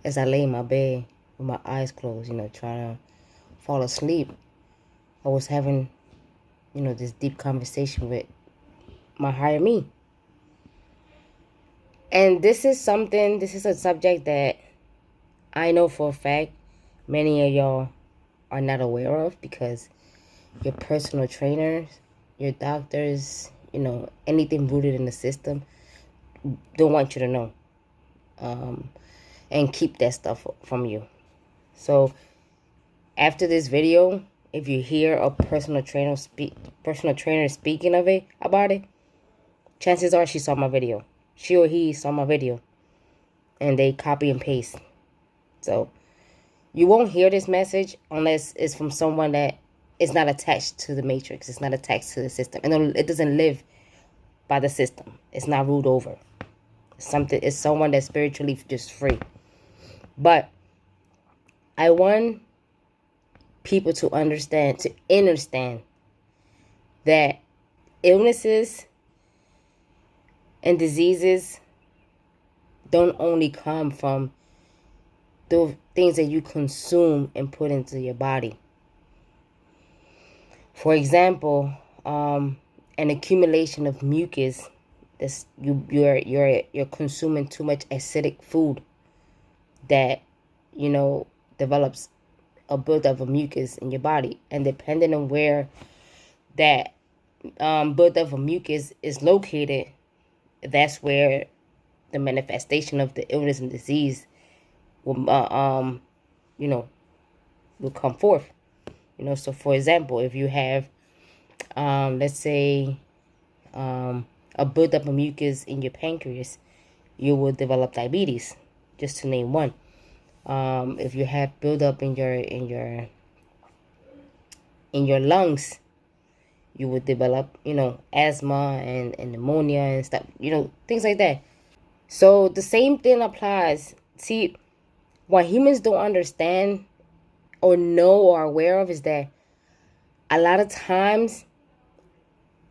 as I lay in my bed with my eyes closed, trying to fall asleep, I was having, this deep conversation with my higher me. And this is a subject that I know for a fact many of y'all are not aware of, because your personal trainers, your doctors, anything rooted in the system don't want you to know, and keep that stuff from you. So after this video, if you hear a personal trainer speaking about it, chances are she saw my video. She or he saw my video and they copy and paste. So you won't hear this message unless it's from someone that is not attached to the matrix. It's not attached to the system. And it doesn't live by the system. It's not ruled over. It's someone that's spiritually just free. But I want people to understand that illnesses and diseases don't only come from the things that you consume and put into your body. For example, an accumulation of mucus. You're consuming too much acidic food that develops a buildup of mucus in your body, and depending on where that buildup of mucus is located, that's where the manifestation of the illness and disease will will come forth. So for example, if you have let's say a buildup of mucus in your pancreas, you will develop diabetes, just to name one. If you have buildup in your lungs, you would develop, asthma and pneumonia and stuff, things like that. So the same thing applies. See, what humans don't understand or know or are aware of is that a lot of times,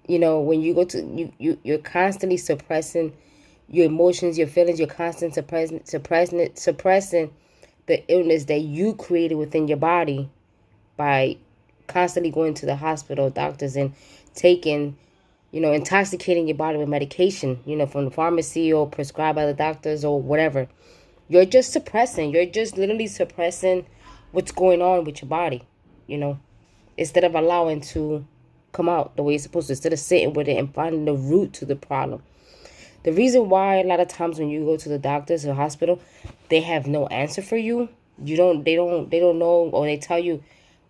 when you go to, you're constantly suppressing your emotions, your feelings, you're constantly suppressing the illness that you created within your body by constantly going to the hospital, doctors, and taking, intoxicating your body with medication, from the pharmacy or prescribed by the doctors or whatever. You're just literally suppressing what's going on with your body, instead of allowing to come out the way it's supposed to, instead of sitting with it and finding the root to the problem. The reason why a lot of times when you go to the doctors or hospital, they have no answer for you. They don't know, or they tell you,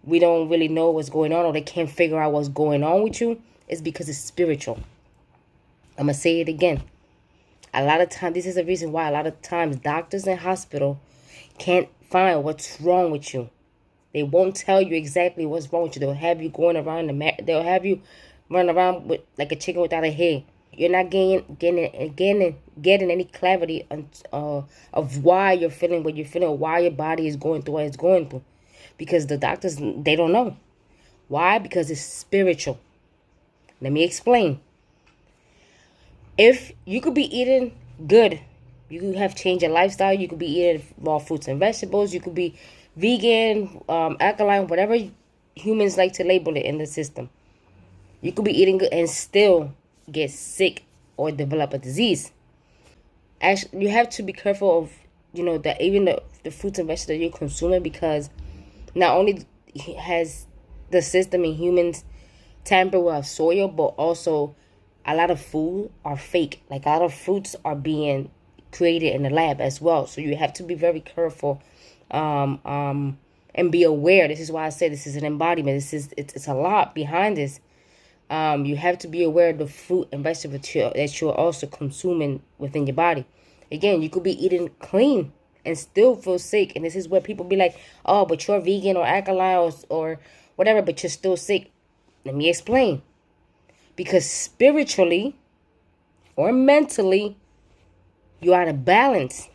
we don't really know what's going on, or they can't figure out what's going on with you, is because it's spiritual. I'm going to say it again. A lot of times, this is the reason why a lot of times doctors and hospital can't find what's wrong with you. They won't tell you exactly what's wrong with you. They'll have you going around they'll have you run around with like a chicken without a head. You're not getting any clarity of why you're feeling what you're feeling, why your body is going through what it's going through. Because the doctors, they don't know. Why? Because it's spiritual. Let me explain. If you could be eating good, you could have changed your lifestyle, you could be eating raw fruits and vegetables, you could be vegan, alkaline, whatever humans like to label it in the system. You could be eating good and still get sick or develop a disease. Actually, you have to be careful of, that even the fruits and vegetables you're consuming, because not only has the system in humans tampered with our soil, but also a lot of food are fake. Like a lot of fruits are being created in the lab as well. So you have to be very careful and be aware. This is why I say this is an embodiment. It's a lot behind this. You have to be aware of the fruit and vegetables that you're also consuming within your body. Again, you could be eating clean and still feel sick. And this is where people be like, oh, but you're vegan or alkaline or whatever, but you're still sick. Let me explain. Because spiritually or mentally, you're out of balance.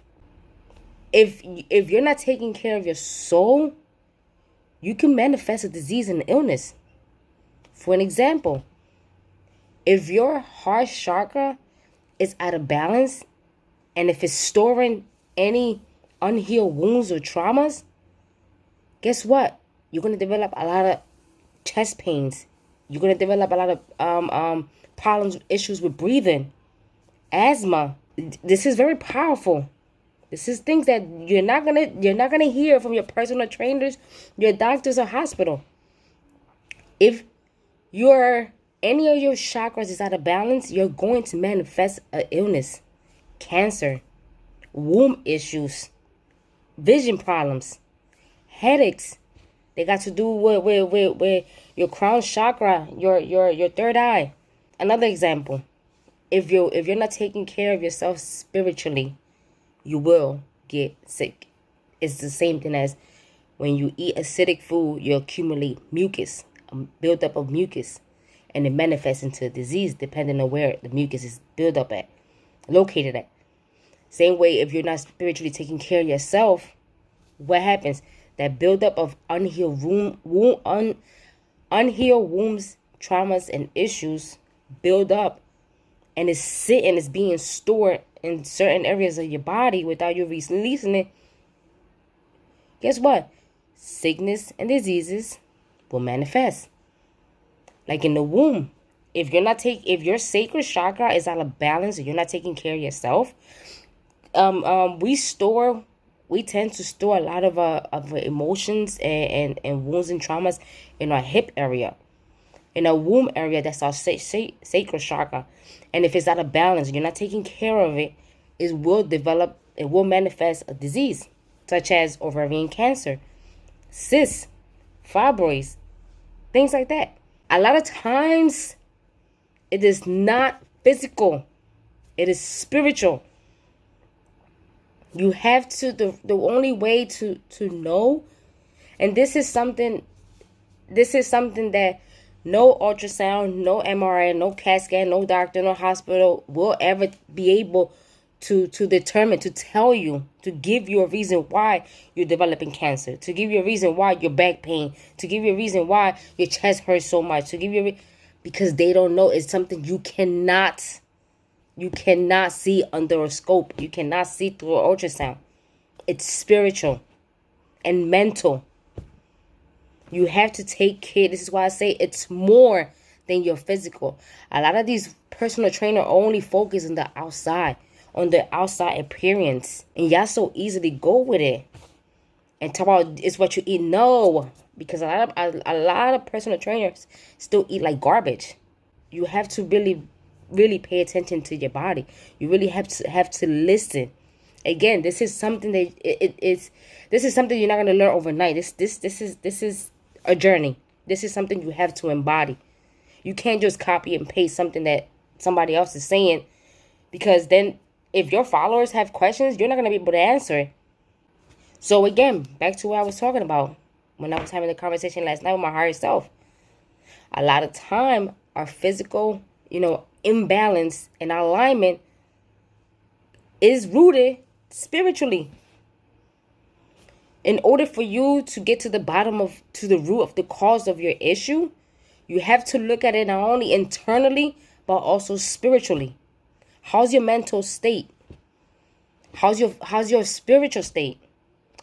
If you're not taking care of your soul, you can manifest a disease and illness. For an example, if your heart chakra is out of balance, and if it's storing any unhealed wounds or traumas, guess what? You're going to develop a lot of chest pains. You're going to develop a lot of problems, issues with breathing, asthma. This is very powerful. This is things that you're not gonna hear from your personal trainers, your doctors, or hospital. If any of your chakras is out of balance, you're going to manifest an illness, cancer, womb issues, vision problems, headaches. They got to do with your crown chakra, your third eye. Another example, if you're not taking care of yourself spiritually, you will get sick. It's the same thing as when you eat acidic food, you accumulate mucus, a buildup of mucus, and it manifests into a disease depending on where the mucus is built up at, located at. Same way, if you're not spiritually taking care of yourself, what happens? That buildup of unhealed wounds, traumas, and issues build up, and it's being stored in certain areas of your body without you releasing it. Guess what? Sickness and diseases will manifest. Like in the womb, if your sacral chakra is out of balance, or you're not taking care of yourself, we tend to store a lot of emotions and wounds and traumas in our hip area. In our womb area, that's our sacral chakra. And if it's out of balance, you're not taking care of it, it will manifest a disease, such as ovarian cancer, cysts, fibroids, things like that. A lot of times, it is not physical. It is spiritual. You have to, the only way to know, and this is something that no ultrasound, no MRI, no CAT scan, no doctor, no hospital will ever be able to determine, to tell you, to give you a reason why you're developing cancer, to give you a reason why your back pain, to give you a reason why your chest hurts so much, to give you because they don't know. It's something you cannot see under a scope. You cannot see through an ultrasound. It's spiritual and mental. You have to take care. This is why I say it's more than your physical. A lot of these personal trainers only focus on the outside appearance. And y'all so easily go with it and talk about it's what you eat. No, because a lot of personal trainers still eat like garbage. You have to really pay attention to your body. You really have to listen. Again, this is something that this is something you're not gonna learn overnight. This is a journey. This is something you have to embody. You can't just copy and paste something that somebody else is saying, because then if your followers have questions, you're not gonna be able to answer it. So again, back to what I was talking about when I was having the conversation last night with my higher self. A lot of time, our physical, imbalance and alignment is rooted spiritually. In order for you to get to the root of the cause of your issue, you have to look at it not only internally, but also spiritually. How's your mental state? How's your spiritual state?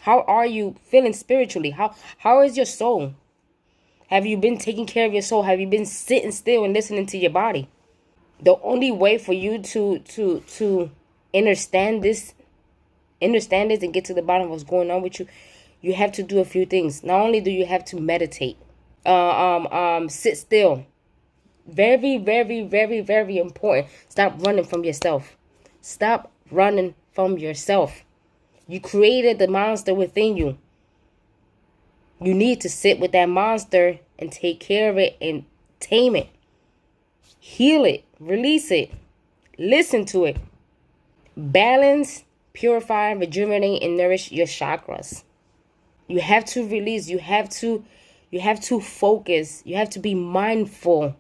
How are you feeling spiritually? How is your soul? Have you been taking care of your soul? Have you been sitting still and listening to your body? The only way for you to understand this and get to the bottom of what's going on with you, you have to do a few things. Not only do you have to meditate, sit still. Very, very, very, very important. Stop running from yourself. Stop running from yourself. You created the monster within you. You need to sit with that monster and take care of it and tame it. Heal it. Release it. Listen to it. Balance, purify, rejuvenate, and nourish your chakras. You have to release. You have to focus. You have to be mindful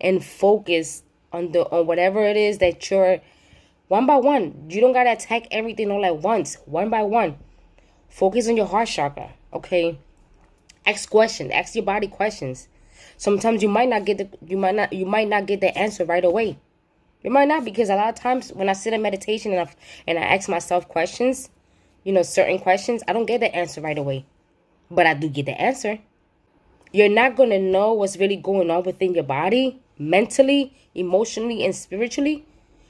and focus on whatever it is that you're one by one. You don't gotta attack everything all at once. One by one. Focus on your heart chakra. Okay. Ask questions. Ask your body questions. Sometimes you might not get the answer right away. You might not, because a lot of times when I sit in meditation and I ask myself questions, certain questions, I don't get the answer right away. But I do get the answer. You're not going to know what's really going on within your body, mentally, emotionally, and spiritually,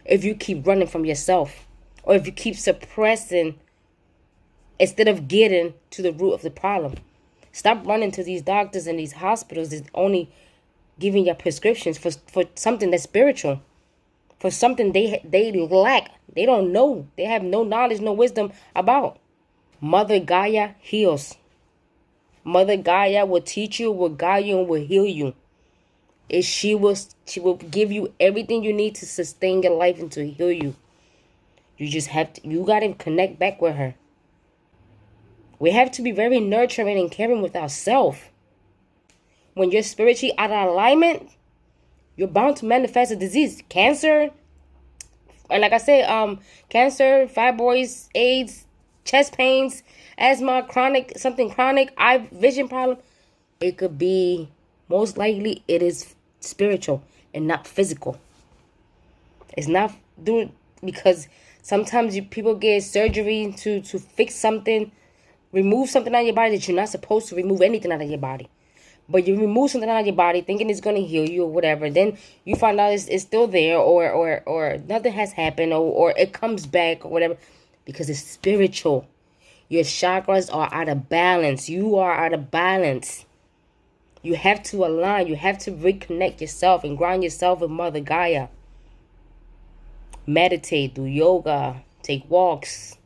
if you keep running from yourself, or if you keep suppressing instead of getting to the root of the problem. Stop running to these doctors and these hospitals that's only giving you prescriptions for something that's spiritual, for something they lack. They don't know. They have no knowledge, no wisdom about. Mother Gaia heals. Mother Gaia will teach you, will guide you, and will heal you. She will give you everything you need to sustain your life and to heal you. You got to connect back with her. We have to be very nurturing and caring with ourselves. When you're spiritually out of alignment, you're bound to manifest a disease. Cancer, and like I said, cancer, fibroids, AIDS, chest pains, asthma, something chronic, eye vision problem. It could be, most likely, it is spiritual and not physical. It's not because sometimes people get surgery to fix something, remove something out of your body that you're not supposed to remove anything out of your body. But you remove something out of your body thinking it's going to heal you or whatever. Then you find out it's still there, or nothing has happened, or it comes back or whatever. Because it's spiritual. Your chakras are out of balance. You are out of balance. You have to align. You have to reconnect yourself and ground yourself with Mother Gaia. Meditate, do yoga, take walks,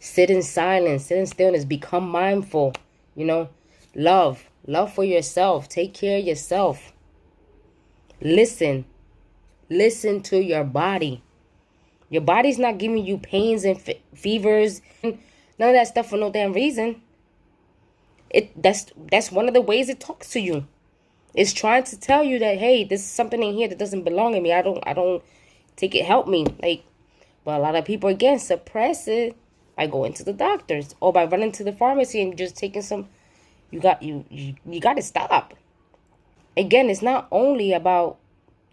sit in silence, sit in stillness, become mindful, love for yourself, take care of yourself. Listen to your body. Your body's not giving you pains and fevers, none of that stuff for no damn reason. That's one of the ways it talks to you. It's trying to tell you that, hey, there's something in here that doesn't belong in me. I don't take it, help me. But a lot of people, again, suppress it by going to the doctors or by running to the pharmacy and just taking some. You got to stop. Again, it's not only about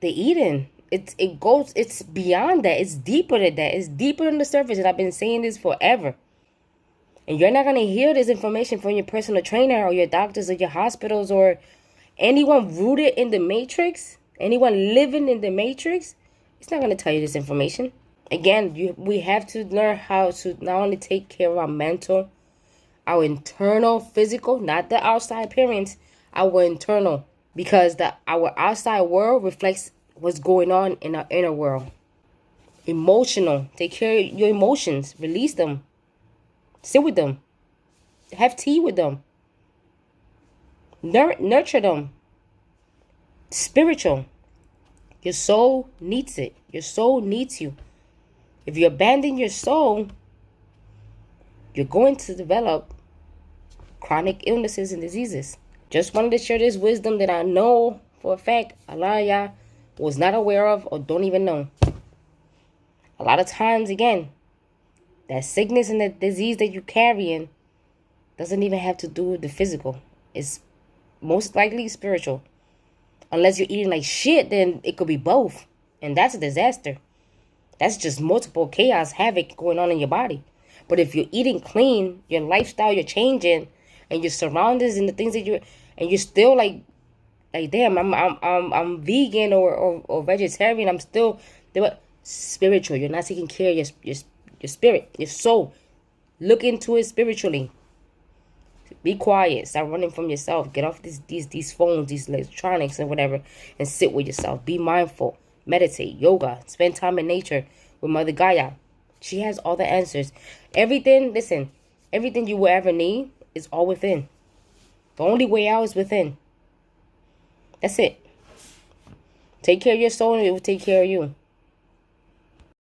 the eating. It's beyond that. It's deeper than that. It's deeper than the surface. And I've been saying this forever. And you're not going to hear this information from your personal trainer or your doctors or your hospitals or anyone rooted in the matrix, anyone living in the matrix. It's not going to tell you this information. Again, we have to learn how to not only take care of our mental, our internal, physical, not the outside appearance, our internal. Because our outside world reflects what's going on in our inner world. Emotional. Take care of your emotions. Release them. Sit with them. Have tea with them. Nurture them. Spiritual. Your soul needs it. Your soul needs you. If you abandon your soul, you're going to develop chronic illnesses and diseases. Just wanted to share this wisdom that I know for a fact a lot of y'all was not aware of or don't even know. A lot of times, again, that sickness and that disease that you're carrying doesn't even have to do with the physical. It's most likely spiritual. Unless you're eating like shit, then it could be both. And that's a disaster. That's just multiple chaos, havoc going on in your body. But if you're eating clean, your lifestyle, you're changing, and your surroundings and the things that you're still like damn, I'm vegan or vegetarian. I'm still spiritual. You're not taking care of your spirit, your soul. Look into it spiritually. Be quiet. Stop running from yourself. Get off these phones, these electronics and whatever, and sit with yourself. Be mindful. Meditate, yoga, spend time in nature with Mother Gaia. She has all the answers. Everything you will ever need is all within. The only way out is within. That's it. Take care of your soul and it will take care of you.